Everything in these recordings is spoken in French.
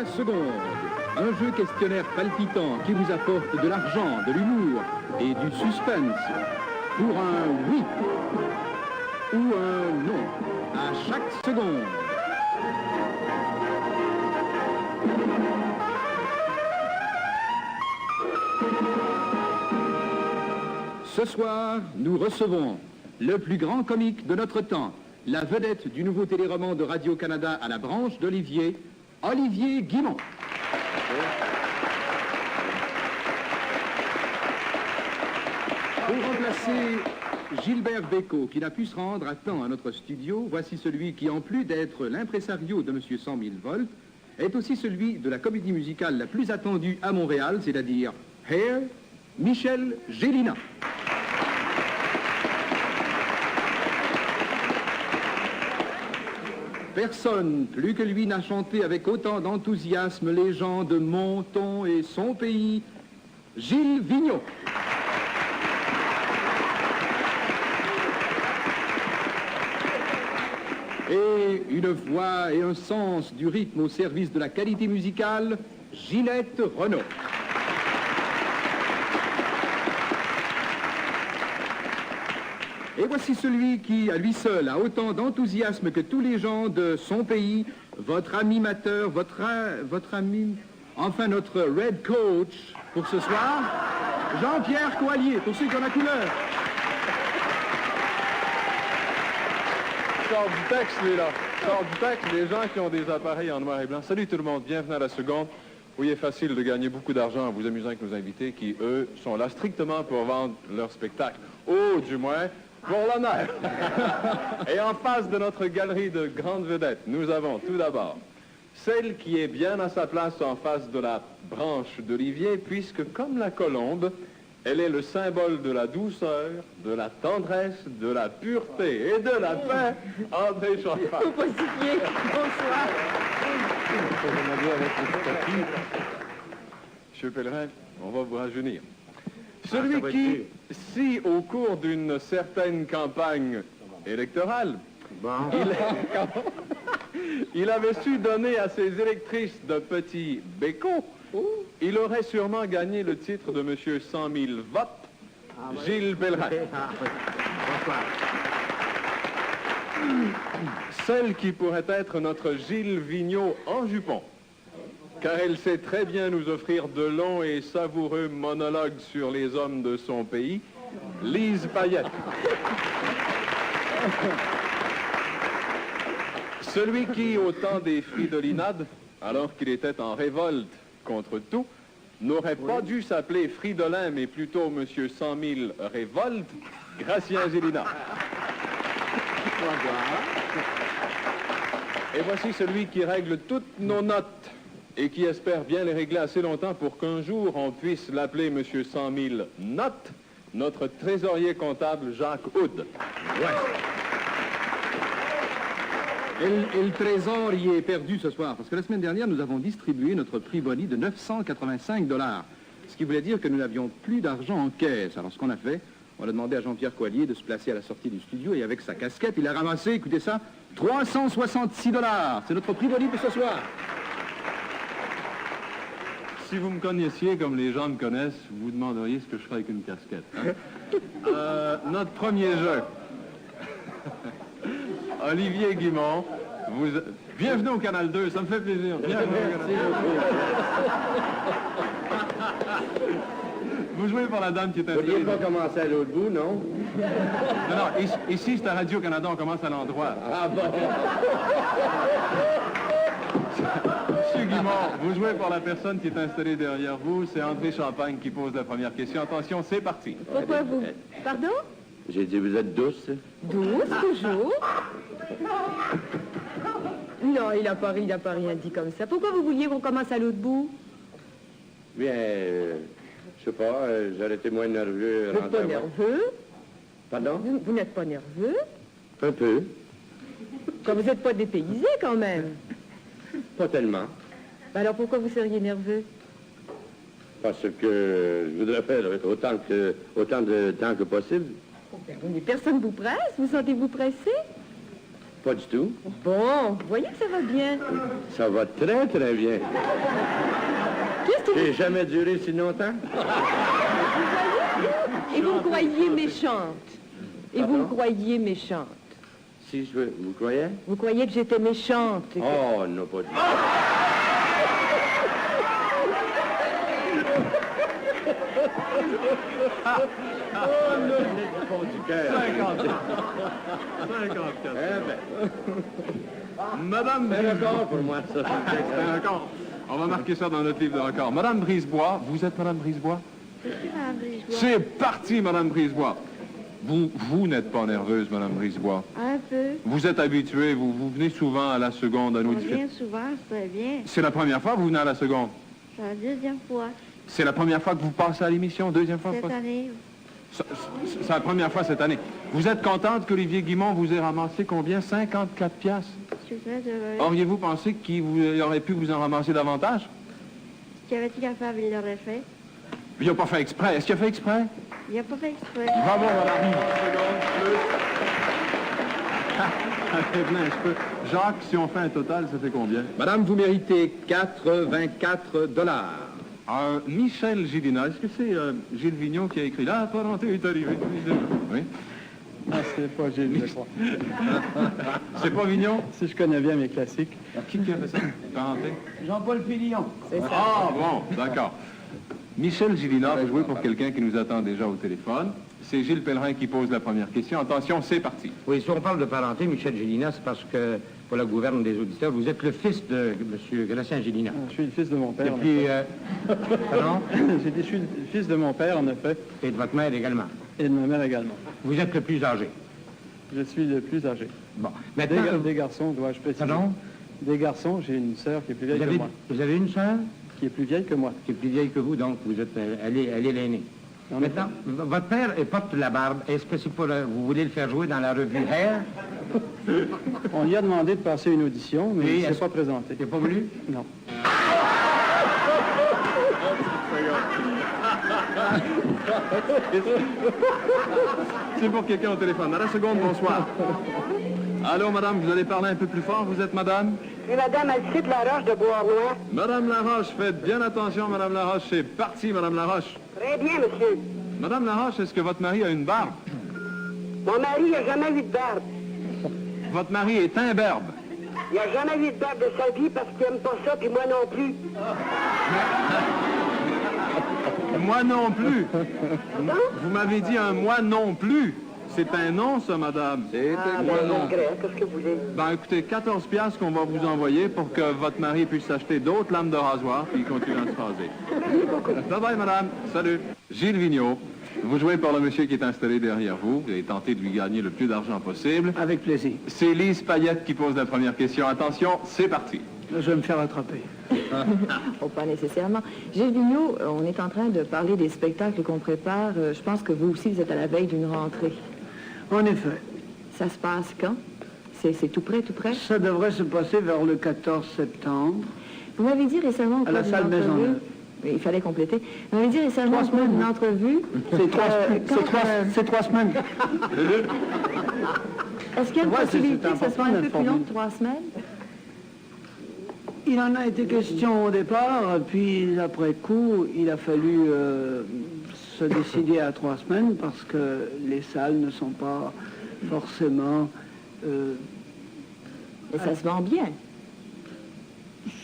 seconde. Un jeu questionnaire palpitant qui vous apporte de l'argent, de l'humour et du suspense. Pour un oui ou un non à chaque seconde. Ce soir, nous recevons le plus grand comique de notre temps, la vedette du nouveau téléroman de Radio-Canada à la branche d'Olivier, Olivier Guimont. Pour remplacer Gilbert Bécaud, qui n'a pu se rendre à temps à notre studio, voici celui qui, en plus d'être l'impresario de Monsieur 100 000 volts, est aussi celui de la comédie musicale la plus attendue à Montréal, c'est-à-dire Hair, Michel Gélina. Personne plus que lui n'a chanté avec autant d'enthousiasme les gens de mon ton et son pays, Gilles Vigneault. Et une voix et un sens du rythme au service de la qualité musicale, Ginette Renaud. Et voici celui qui, à lui seul, a autant d'enthousiasme que tous les gens de son pays, votre animateur, votre ami, enfin notre Red Coach pour ce soir, Jean-Pierre Coallier, pour ceux qui ont la couleur. Sort du texte, lui, là. Sort du texte, les gens qui ont des appareils en noir et blanc. Salut tout le monde, bienvenue à la seconde. Oui, il est facile de gagner beaucoup d'argent en vous amusant avec nos invités qui, eux, sont là strictement pour vendre leur spectacle. Ou, du moins, pour l'honneur. Et en face de notre galerie de grandes vedettes, nous avons tout d'abord celle qui est bien à sa place en face de la branche d'Olivier, puisque, comme la colombe, elle est le symbole de la douceur, de la tendresse, de la pureté et de la paix. André Champagne. Bonsoir. Monsieur Pellerin, on va vous rajeunir. Celui qui, si au cours d'une certaine campagne électorale, il avait su donner à ses électrices de petits bécots, il aurait sûrement gagné le titre de Monsieur 100 000 votes, Gilles Pellerin. Bonsoir. Celle qui pourrait être notre Gilles Vigneault en jupon, car elle sait très bien nous offrir de longs et savoureux monologues sur les hommes de son pays, Lise Payette. Celui qui, au temps des Fridolinades, alors qu'il était en révolte contre tout, n'aurait pas dû s'appeler Fridolin, mais plutôt Monsieur 100 000 Révolte, Gracien Gélina. Et voici celui qui règle toutes nos notes et qui espère bien les régler assez longtemps pour qu'un jour on puisse l'appeler Monsieur 100 000 Notes, notre trésorier comptable Jacques Houd. Ouais. Et le trésor y est perdu ce soir, parce que la semaine dernière, nous avons distribué notre prix boni de 985 $. Ce qui voulait dire que nous n'avions plus d'argent en caisse. Alors ce qu'on a fait, on a demandé à Jean-Pierre Coallier de se placer à la sortie du studio et avec sa casquette, il a ramassé, écoutez ça, 366 $. C'est notre prix boni pour ce soir. Si vous me connaissiez comme les gens me connaissent, vous demanderiez ce que je ferais avec une casquette. Hein? Notre premier jeu. Olivier Guimont, bienvenue au Canal 2, ça me fait plaisir. Bienvenue au Canal 2. Vous jouez pour la dame qui est installée. Vous ne vouliez pas commencer à l'autre bout, non? Non, ici c'est à Radio-Canada, on commence à l'endroit. Ah bon? Monsieur Guimont, vous jouez pour la personne qui est installée derrière vous, c'est André Champagne qui pose la première question. Attention, c'est parti. Pourquoi vous... Pardon? J'ai dit, vous êtes douce? Douce, toujours? Non, il n'a pas rien dit comme ça. Pourquoi vous vouliez qu'on commence à l'autre bout? Bien, je sais pas, j'aurais été moins nerveux. Vous n'êtes pas nerveux? Pardon? Vous n'êtes pas nerveux? Un peu. Comme vous n'êtes pas dépaysé, quand même. Pas tellement. Alors pourquoi vous seriez nerveux? Parce que je voudrais faire autant de temps que possible. Mais personne vous presse? Vous sentez-vous pressé? Pas du tout. Bon, vous voyez que ça va bien. Ça va très, très bien. Qu'est-ce que J'ai jamais duré si longtemps. Et vous me croyez méchante. Et vous me croyez méchante. Si je veux, vous croyez? Vous croyez que j'étais méchante. et que- Oh, non, pas du tout. Oh, non, du fond du cœur. 54. Eh Madame ben, c'est un Brisebois. record pour moi, ça. C'est un record. On va marquer ça dans notre livre de record. Madame Brisebois, vous êtes Madame Brisebois? C'est parti, Madame Brisebois. Vous n'êtes pas nerveuse, Madame Brisebois. Un peu. Vous êtes habituée, vous venez souvent à la seconde à nos On différents... vient souvent, c'est bien. C'est la première fois que vous venez à la seconde? C'est la deuxième fois C'est la première fois que vous passez à l'émission? Deuxième fois? cette année. C'est la première fois cette année. Vous êtes contente qu'Olivier Guimond vous ait ramassé combien? 54 piastres? Je suis très heureuse. Auriez-vous pensé qu'il aurait pu vous en ramasser davantage? Ce qu'il avait été capable, il l'aurait fait. Il n'a pas fait exprès. Est-ce qu'il a fait exprès? Il n'a pas fait exprès. Bravo, madame. Venez un peu. Jacques, si on fait un total, ça fait combien? Madame, vous méritez 84 dollars. Michel Gélina, est-ce que c'est Gilles Vignon qui a écrit « La parenté est arrivée ». Oui. Ah, c'est pas Gilles, je crois. C'est pas Vignon? Si je connais bien mes classiques. Qui a fait ça? Parenté? Jean-Paul Fillon. C'est ça. Ah, bon, d'accord. Michel Gélina, vous jouez pour quelqu'un qui nous attend déjà au téléphone. C'est Gilles Pellerin qui pose la première question. Attention, c'est parti. Oui, si on parle de parenté, Michel Gélina, c'est parce que, pour la gouverne des auditeurs, vous êtes le fils de M. Gratien Gélina. Je suis le fils de mon père. Et en puis, effet. pardon? Je suis le fils de mon père, en effet, Et de votre mère également. et de ma mère également. Vous êtes le plus âgé. Je suis le plus âgé. Bon. Des, Maintenant, des garçons, dois-je préciser. pardon? Des garçons, j'ai une sœur qui est plus vieille que moi. Vous avez une sœur Qui est plus vieille que moi. qui est plus vieille que vous, donc vous êtes, elle est l'aînée. En Maintenant, votre père porte la barbe. Est-ce que c'est pour, vous voulez le faire jouer dans la revue Hair? On lui a demandé de passer une audition, mais Oui, il ne s'est est-ce- pas présenté. Il n'est pas voulu? Non. C'est pour quelqu'un au téléphone. À la seconde, bonsoir. Allô, madame, vous allez parler un peu plus fort. Vous êtes madame? Oui, madame Alcide Laroche de Bois-Rouen. Madame Laroche, faites bien attention, madame Laroche. C'est parti, madame Laroche. Très bien, monsieur. Madame Laroche, est-ce que votre mari a une barbe? Mon mari n'a jamais eu de barbe. Votre mari est imberbe. Il n'a jamais eu de barbe de sa vie parce qu'il n'aime pas ça, puis moi non plus. Moi non plus. Vous m'avez dit un moi non plus. C'est un nom, ça, madame. C'est Ah, moi ben, non. mon gré, qu'est-ce que vous voulez? Ben, écoutez, 14 piastres qu'on va vous envoyer pour que votre mari puisse acheter d'autres lames de rasoir puis continuer à se raser. Bye bye, madame. Salut. Gilles Vigneault, vous jouez pour le monsieur qui est installé derrière vous. Vous allez tenter de lui gagner le plus d'argent possible. Avec plaisir. C'est Lise Payette qui pose la première question. Attention, c'est parti. Je vais me faire attraper. Oh, pas nécessairement. Gilles Vigneault, on est en train de parler des spectacles qu'on prépare. Je pense que vous aussi, vous êtes à la veille d'une rentrée. En effet, Ça se passe quand? C'est tout près, tout près? ça devrait se passer vers le 14 septembre. Vous m'avez dit récemment... au À la cours salle d'une entrevue- Maisonneuve. Oui, il fallait compléter. Vous m'avez dit récemment, au cours d'une entrevue... C'est trois, quand, c'est 3 semaines. Est-ce qu'il y a une Ouais, c'est possibilité que ce soit un peu plus important long que 3 semaines? Il en a été question au départ, puis après coup, il a fallu se décider à 3 semaines parce que les salles ne sont pas forcément... Et ça se vend bien.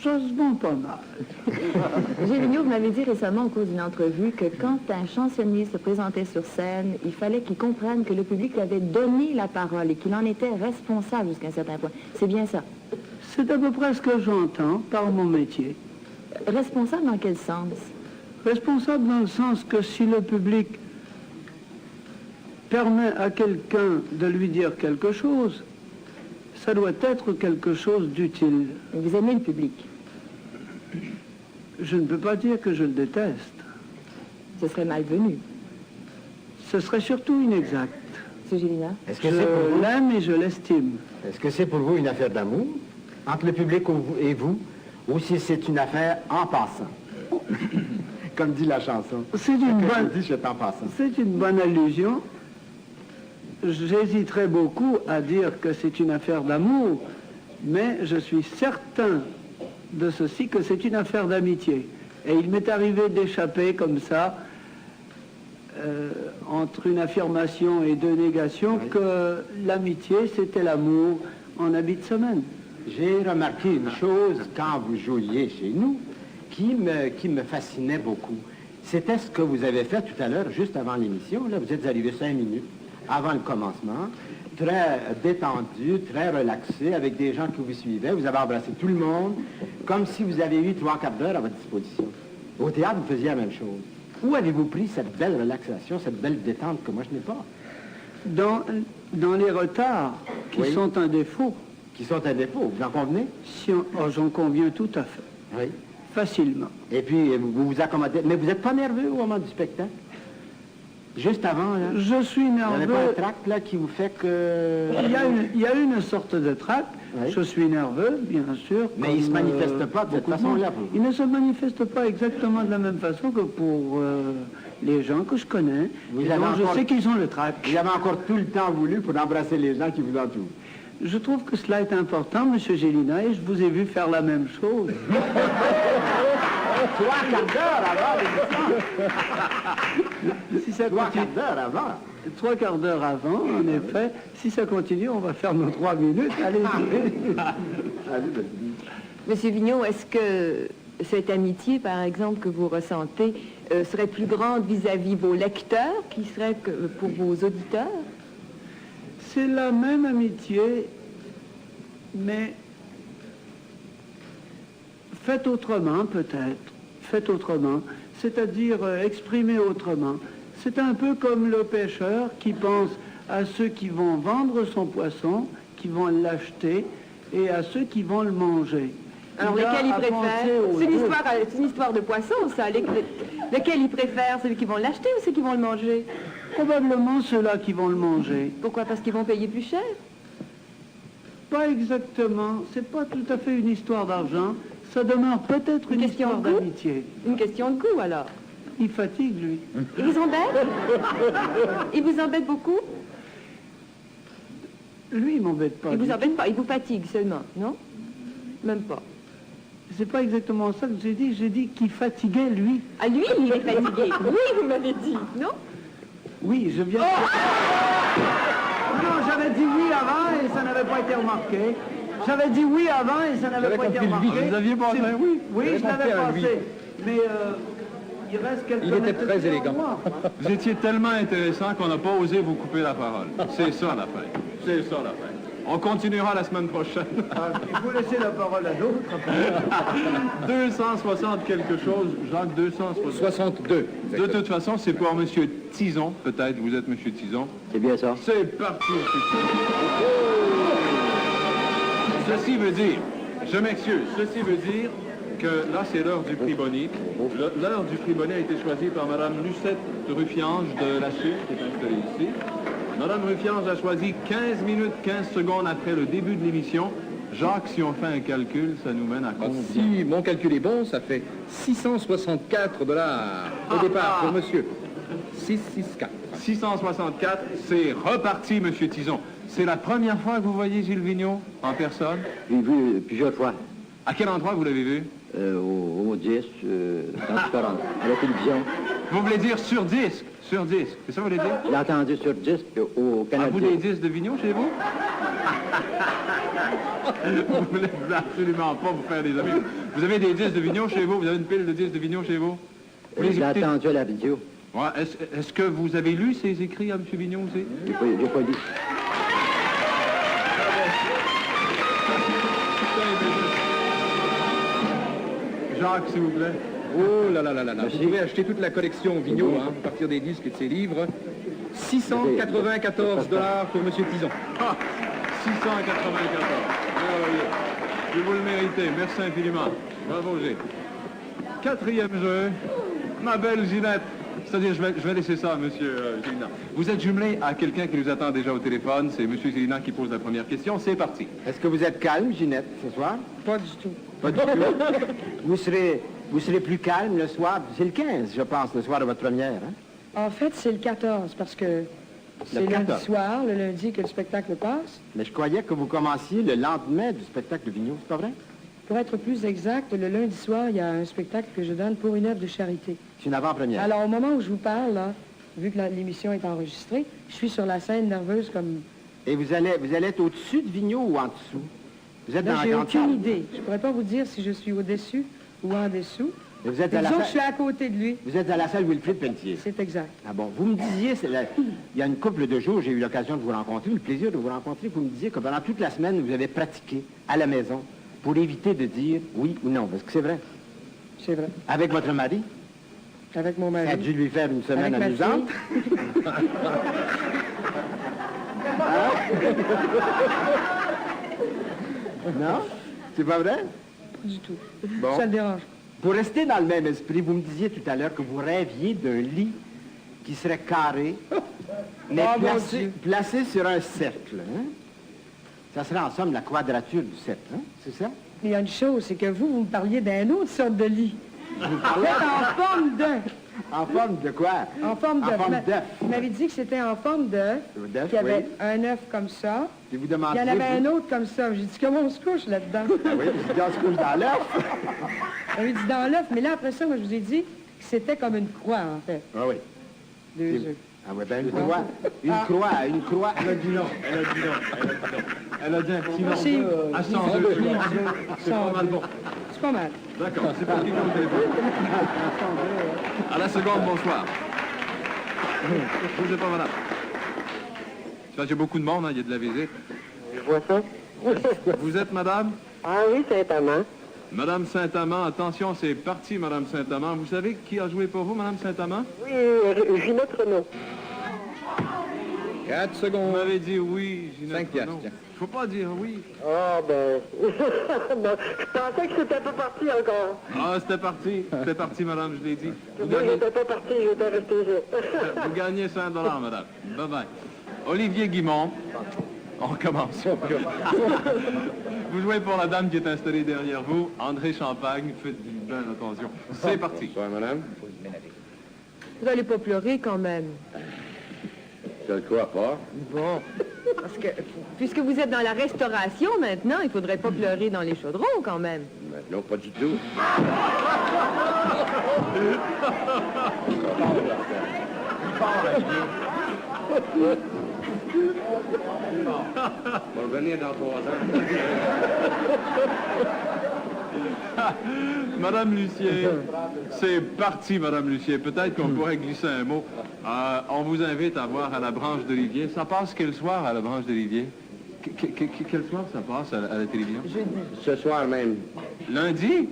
ça se vend pas mal. Gilles Vigneault, vous m'avez dit récemment au cours d'une entrevue que quand un chansonnier se présentait sur scène, il fallait qu'il comprenne que le public lui avait donné la parole et qu'il en était responsable jusqu'à un certain point. C'est bien ça. C'est à peu près ce que j'entends par mon métier. Responsable dans quel sens? Responsable dans le sens que si le public permet à quelqu'un de lui dire quelque chose, ça doit être quelque chose d'utile. Vous aimez le public? Je ne peux pas dire que je le déteste. Ce serait malvenu. Ce serait surtout inexact. M. Gélina? Est-ce que c'est pour Je vous, l'aime et je l'estime. est-ce que c'est pour vous une affaire d'amour entre le public et vous, ou si c'est une affaire en passant? Comme dit la chanson. C'est une bonne, dit, je t'en passant. c'est une bonne allusion. j'hésiterais beaucoup à dire que c'est une affaire d'amour, mais je suis certain de ceci, que c'est une affaire d'amitié. Et il m'est arrivé d'échapper comme ça, entre une affirmation et deux négations, que l'amitié, c'était l'amour en habit de semaine. J'ai remarqué une chose quand vous jouiez chez nous qui me fascinait beaucoup. C'était ce que vous avez fait tout à l'heure, juste avant l'émission. Là, vous êtes arrivé 5 minutes avant le commencement, très détendu, très relaxé, avec des gens qui vous suivaient. Vous avez embrassé tout le monde, comme si vous aviez eu 3 quarts d'heure à votre disposition. Au théâtre, vous faisiez la même chose. Où avez-vous pris cette belle relaxation, cette belle détente que moi je n'ai pas? Dans les retards, qui Oui. sont un défaut, Qui sont un défaut, vous en convenez? j'en conviens tout à fait, Oui. facilement. Et puis, vous vous accommodez. Mais vous n'êtes pas nerveux au moment du spectacle? Juste avant, là? Je suis Vous n'avez pas un nerveux. tract, là, qui vous fait que... Il y a une sorte de trac. Oui. Je suis nerveux, bien sûr. Mais il ne se comme, manifeste pas de cette beaucoup de façon-là, monde. pour vous. Il ne se manifeste pas exactement de la même façon que pour les gens que je connais. Vous Et avez donc, encore- je sais qu'ils ont le trac. Vous avez encore tout le temps voulu pour embrasser les gens qui vous entourent. Je trouve que cela est important, Monsieur Gélina, et je vous ai vu faire la même chose. 3 quarts d'heure avant l'émission. Si ça 3 continue, quarts d'heure avant. 3 quarts d'heure avant, en effet. Si ça continue, on va faire nos 3 minutes. Allez-y. Monsieur Vigneault, est-ce que cette amitié, par exemple, que vous ressentez, serait plus grande vis-à-vis vos lecteurs qui serait que pour vos auditeurs? C'est la même amitié, mais faite autrement peut-être, faite autrement, c'est-à-dire exprimée autrement. C'est un peu comme le pêcheur qui pense à ceux qui vont vendre son poisson, qui vont l'acheter, et à ceux qui vont le manger. Alors, Il a lequel il à penser préfère? aux C'est autres. une histoire de poisson, ça. Lequel il préfère? Celui qui vont l'acheter ou ceux qui vont le manger? Probablement ceux-là qui vont le manger. Pourquoi? Parce qu'ils vont payer plus cher? Pas exactement, c'est pas tout à fait une histoire d'argent, ça demeure peut-être une question histoire de goût? d'amitié. Une question de goût, alors. Il fatigue, lui. Il vous embête? Il vous embête beaucoup? Lui, il m'embête pas. Il du vous embête pas, il vous fatigue seulement, non? Même pas. C'est pas exactement ça que j'ai dit qu'il fatiguait, lui. Ah, lui, il est fatigué. Oui, vous m'avez dit, non? Oui, je viens de... Non, j'avais dit oui avant et ça n'avait pas été remarqué. J'avais dit oui avant et ça n'avait pas été remarqué. Vous aviez pensé un oui? Oui, je l'avais pensé. Mais il reste quelques Il était très élégant. Vous étiez tellement intéressant qu'on n'a pas osé vous couper la parole. C'est ça l'affaire. C'est ça l'affaire. On continuera la semaine prochaine. Vous laissez la parole à d'autres. 260 quelque chose, Jacques, 260. 62. De toute façon, c'est pour Monsieur Tison, peut-être, vous êtes Monsieur Tison. C'est bien ça. C'est parti, Monsieur Tison. Ceci veut dire, je m'excuse, ceci veut dire que là, c'est l'heure du prix Bonny. L'heure du prix Bonny a été choisie par Madame Lucette Ruffiange de la Suisse, qui est installée ici. Madame Ruffiange a choisi 15 minutes 15 secondes après le début de l'émission. Jacques, si on fait un calcul, ça nous mène à combien? Si mon calcul est bon, ça fait 664 dollars au départ pour monsieur. 664. 664, c'est reparti, Monsieur Tison. C'est la première fois que vous voyez Gilles Vigneault en personne? J'ai vu plusieurs fois À quel endroit vous l'avez vu? au disque, dans différentes, à la télévision. Vous voulez dire sur disque? Sur disque, c'est ça que vous voulez dire? Je l'ai entendu sur disque au Canal Avez-vous des disques de Vigneault chez vous? Vous voulez absolument pas vous faire des amis. Vous avez des disques de Vigneault chez vous? Vous avez une pile de disques de Vigneault chez vous? Vous les Je l'ai écoutez? entendu à la vidéo. Ouais, est-ce que vous avez lu ces écrits à M. Vigneault aussi? J'ai pas lu. Jacques, s'il vous plaît. Oh là là là là là. Merci. Vous pouvez acheter toute la collection Vigneault, hein, à partir des disques et de ses livres. 694 dollars pour monsieur Tison. Ah, 694. Merveilleux. Et vous le méritez. Merci infiniment. Bravo, G. Quatrième jeu. Ma belle Ginette. C'est-à-dire, je vais laisser ça à monsieur Gélina. Vous êtes jumelé à quelqu'un qui nous attend déjà au téléphone. C'est monsieur Gélina qui pose la première question. C'est parti. Est-ce que vous êtes calme, Ginette, ce soir? Pas du tout. Pas du tout. Vous serez plus calme le soir. C'est le 15, je pense, le soir de votre première. Hein? En fait, c'est le 14, parce que C'est lundi 14. soir, le lundi que le spectacle passe. Mais je croyais que vous commenciez le lendemain du spectacle de Vigneault, c'est pas vrai? Pour être plus exact, le lundi soir, il y a un spectacle que je donne pour une œuvre de charité. C'est une avant-première. Alors, au moment où je vous parle, là, vu que l'émission est enregistrée, je suis sur la scène nerveuse comme... Et vous allez être au-dessus de Vigneault ou en dessous? Vous êtes Là, dans la j'ai grande aucune salle. idée. Je pourrais pas vous dire si je suis au-dessus ou en dessous. Et vous êtes à Mais la disons que je suis salle... à côté de lui. Vous êtes à la salle Wilfrid Pelletier. C'est exact. Ah bon, vous me disiez, il y a une couple de jours, j'ai eu l'occasion de vous rencontrer, le plaisir de vous rencontrer, vous me disiez que pendant toute la semaine, vous avez pratiqué à la maison pour éviter de dire oui ou non. Est-ce que c'est vrai? C'est vrai. Avec votre mari? Avec mon mari. Ça a dû lui faire une semaine Avec ma amusante. Non? C'est pas vrai? Pas du tout. Bon. Ça le dérange. Pour rester dans le même esprit, vous me disiez tout à l'heure que vous rêviez d'un lit qui serait carré, mais Oh, mon Dieu. placé sur un cercle. Hein? Ça serait en somme la quadrature du cercle, hein? C'est ça? Il y a une chose, c'est que vous me parliez d'une autre sorte de lit. Vous êtes en forme d'œuf. En forme de quoi? En forme d'œuf. En forme d'œuf. Vous m'avez dit que c'était en forme d'œuf, D'œuf, qu'il y avait oui. un œuf comme ça. Et vous Il y demandiez... en avait vous- un autre comme ça. J'ai dit, comment on se couche là-dedans? Ah oui, vous dites, on se couche dans l'œuf. On lui dit dans l'œuf, mais là, après ça, moi, je vous ai dit que c'était comme une croix, en fait. Ah oui. Deux C'est- œufs. Ah oui, ben une croix. Une croix. Elle a dit non. Elle a dit un petit non. Si. À 102 secondes. C'est pas mal bon. C'est pas mal. D'accord, c'est pour quelqu'un au téléphone. À la seconde, bonsoir. Bougez pas, madame. C'est parce qu'il y a beaucoup de monde, hein, il y a de la visite. Je vois ça. Vous êtes madame? Ah oui, Saint-Amand. Madame Saint-Amand, attention, c'est parti, madame Saint-Amand. Vous savez qui a joué pour vous, madame Saint-Amand? Oui, Ginette Renaud. 4 Vous secondes. m'avez dit oui, Ginette 5 piastres, Renaud. tiens. Faut pas dire oui. Ah ben... ben, je pensais que c'était pas parti encore. Ah, c'était parti, madame, je l'ai dit. Vous Moi, gagnez, j'étais pas parti, j'étais resté là. vous gagnez 5 $, madame. Bye-bye. Olivier Guimond, on recommence. Vous jouez pour la dame qui est installée derrière vous, André Champagne, faites bien attention. C'est parti. Bonsoir, madame. Vous n'allez pas pleurer quand même. Je le crois pas. Bon. Parce que, puisque vous êtes dans la restauration maintenant, il faudrait pas pleurer dans les chaudrons quand même. Non, pas du tout. On va revenir dans 3 ans. Madame Lucier, c'est parti, Madame Lucier. Peut-être qu'on pourrait glisser un mot. On vous invite à voir à la branche d'Olivier. Ça passe quel soir à la branche d'Olivier? Quel soir ça passe à la télévision? Ce soir même, Lundi?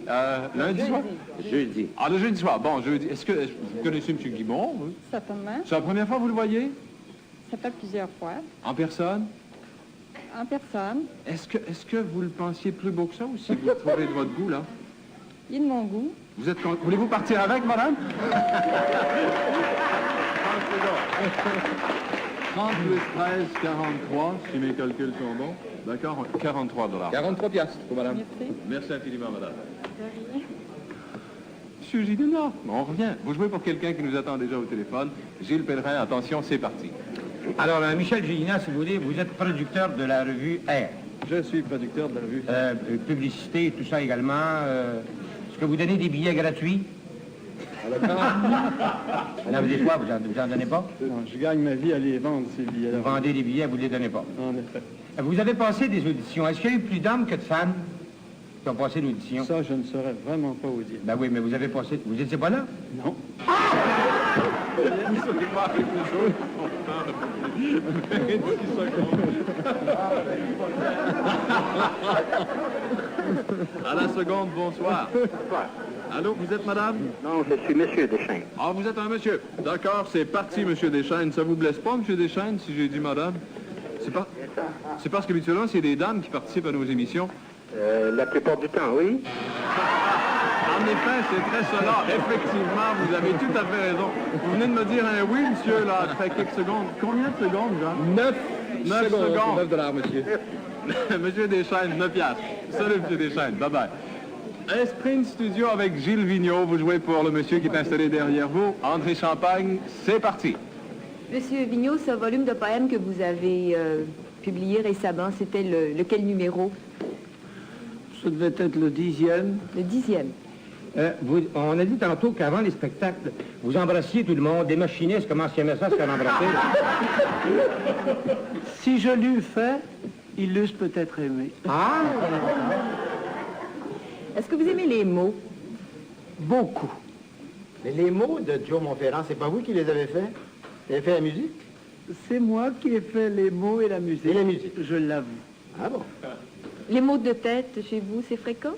Lundi soir? jeudi. Ah, le jeudi soir. Bon, jeudi. Est-ce que vous connaissez M. Guimond? Oui? Certainement. C'est la première fois que vous le voyez? Ça fait plusieurs fois. En personne? En personne. Est-ce que vous le pensiez plus beau que ça ou si vous le trouvez de votre goût, là? Il est de mon goût. Vous êtes voulez-vous partir avec, madame? 30 plus 13, 43, si mes calculs sont bons. D'accord, 43 $. 43 piastres pour madame. Merci. Merci infiniment, madame. De rien. Monsieur Gilles, on revient. Vous jouez pour quelqu'un qui nous attend déjà au téléphone. Gilles Pellerin, attention, c'est parti. Alors, Michel Gélina, si vous voulez, vous êtes producteur de la revue R. Je suis producteur de la revue. Publicité et tout ça également. Est-ce que vous donnez des billets gratuits? Là, vous dites quoi? Vous en donnez pas? Non, je gagne ma vie à les vendre, ces billets-là. Vous vendez des billets, vous ne les donnez pas. En effet. Vous avez passé des auditions. Est-ce qu'il y a eu plus d'hommes que de femmes qui ont passé l'audition? Ça, je ne saurais vraiment pas vous dire. Ben oui, mais vous avez passé... Vous n'étiez pas là? Non. À la seconde, bonsoir. Allô, vous êtes madame? Non, je suis Monsieur Deschênes. Ah, vous êtes un monsieur. D'accord, c'est parti, monsieur Deschênes. Ça vous blesse pas, monsieur Deschênes, si j'ai dit madame? C'est parce qu'habituellement, c'est des dames qui participent à nos émissions. La plupart du temps, oui. En effet, c'est très sonore. Effectivement, vous avez tout à fait raison. Vous venez de me dire un oui, monsieur, là, après quelques secondes. Combien de secondes, Jean? 9 9 secondes. secondes. 9 $, monsieur. Monsieur Deschênes, 9 piastres. Salut, monsieur Deschênes. Bye-bye. Sprint Studio avec Gilles Vigneault. Vous jouez pour le monsieur qui est installé derrière vous. André Champagne, c'est parti. Monsieur Vigneault, ce volume de poèmes que vous avez publié récemment, c'était lequel numéro? Ce devait être le 10e. Le 10e. On a dit tantôt qu'avant les spectacles, vous embrassiez tout le monde, des machinistes, comment s'y aimaient ça se faire embrasser? Si je l'eus fait, ils l'eussent peut-être aimé. Ah! Est-ce que vous aimez les mots? Beaucoup. Mais les mots de Joe Montferrand, c'est pas vous qui les avez faits? Vous avez fait la musique? C'est moi qui ai fait les mots et la musique. Et la musique? Je l'avoue. Ah bon? Les mots de tête chez vous, c'est fréquent?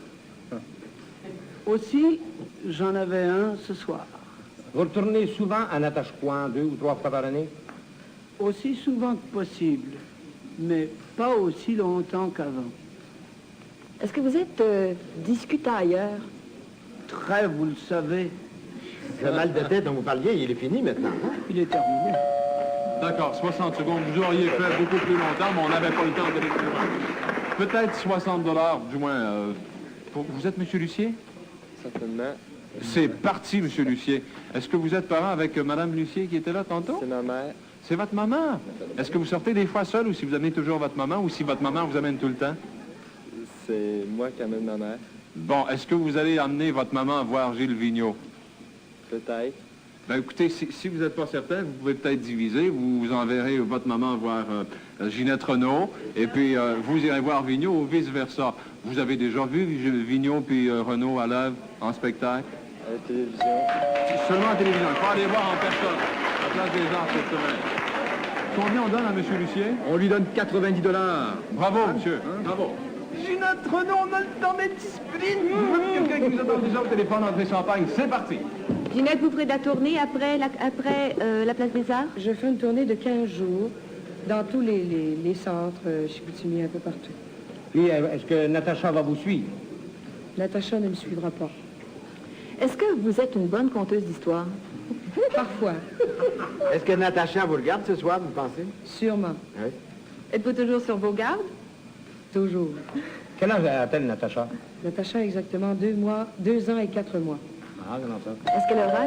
Aussi, j'en avais un ce soir. Vous retournez souvent à Natashquan 2 ou 3 fois par année? Aussi souvent que possible, mais pas aussi longtemps qu'avant. Est-ce que vous êtes discutailleur? Très, vous le savez. Le mal de tête dont vous parliez, il est fini maintenant. Hein? Il est terminé. D'accord, 60 secondes. Vous auriez fait beaucoup plus longtemps, mais on n'avait pas le temps de l'écrire. Peut-être 60 $, du moins. Vous êtes M. Lucier? Certainement. C'est parti, M. Lucier. Est-ce que vous êtes parent avec Mme Lucier qui était là tantôt? C'est ma mère. C'est votre maman? Est-ce que vous sortez des fois seul ou si vous amenez toujours votre maman ou si votre maman vous amène tout le temps? C'est moi qui amène ma mère. Bon, est-ce que vous allez amener votre maman voir Gilles Vigneault? Peut-être. Ben écoutez, si vous n'êtes pas certain, vous pouvez peut-être diviser. Vous enverrez votre maman voir Ginette Renault, et puis vous irez voir Vigneault ou vice-versa. Vous avez déjà vu Vigneault puis Renault à l'œuvre, en spectacle? À la télévision. Seulement à la télévision. Il faut aller voir en personne, à la place des arts cette semaine. Combien on donne à M. Lucier? On lui donne 90 $. Bravo, monsieur. Bravo. Ginette Renault, on a le temps d'être discipline. Quelqu'un qui vous attend déjà au téléphone, André Champagne. C'est parti. Ginette, vous ferez de la tournée après la Place des Arts? Je fais une tournée de 15 jours dans tous les centres Chicoutimi, un peu partout. Puis, est-ce que Natacha va vous suivre? Natacha ne me suivra pas. Est-ce que vous êtes une bonne conteuse d'histoire? Parfois, Est-ce que Natacha vous regarde ce soir, vous pensez? sûrement, Oui. Êtes-vous toujours sur vos gardes? toujours. Quel âge a-t-elle, Natacha? Natacha a exactement 2 ans et 4 mois. Ah, comment ça? Est-ce qu'elle aura?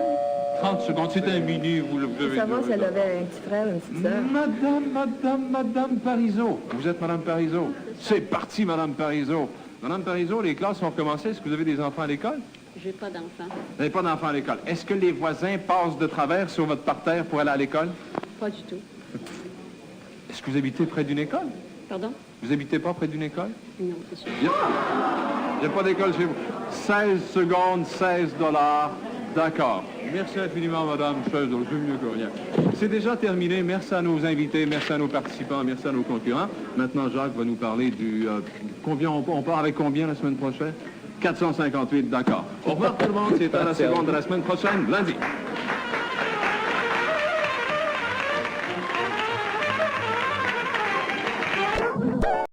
30 secondes, c'est un mini, vous le devez. Savoir si elle avait un petit frère ou une petite sœur. Madame Parizeau. Vous êtes Madame Parizeau. C'est parti, Madame Parizeau. Madame Parizeau, les classes ont recommencé. Est-ce que vous avez des enfants à l'école? J'ai pas d'enfant. Vous n'avez pas d'enfants à l'école. Est-ce que les voisins passent de travers sur votre parterre pour aller à l'école? Pas du tout. Est-ce que vous habitez près d'une école? Pardon? Vous habitez pas près d'une école? Non, c'est sûr. Il n'y a pas d'école chez vous. 16 secondes, 16 $. D'accord. Merci infiniment, madame. 16 $, c'est mieux que rien. C'est déjà terminé. Merci à nos invités, merci à nos participants, merci à nos concurrents. Maintenant, Jacques va nous parler du... combien on part avec combien la semaine prochaine? 458, d'accord. Au revoir tout le monde. C'est à la seconde de la semaine prochaine, lundi.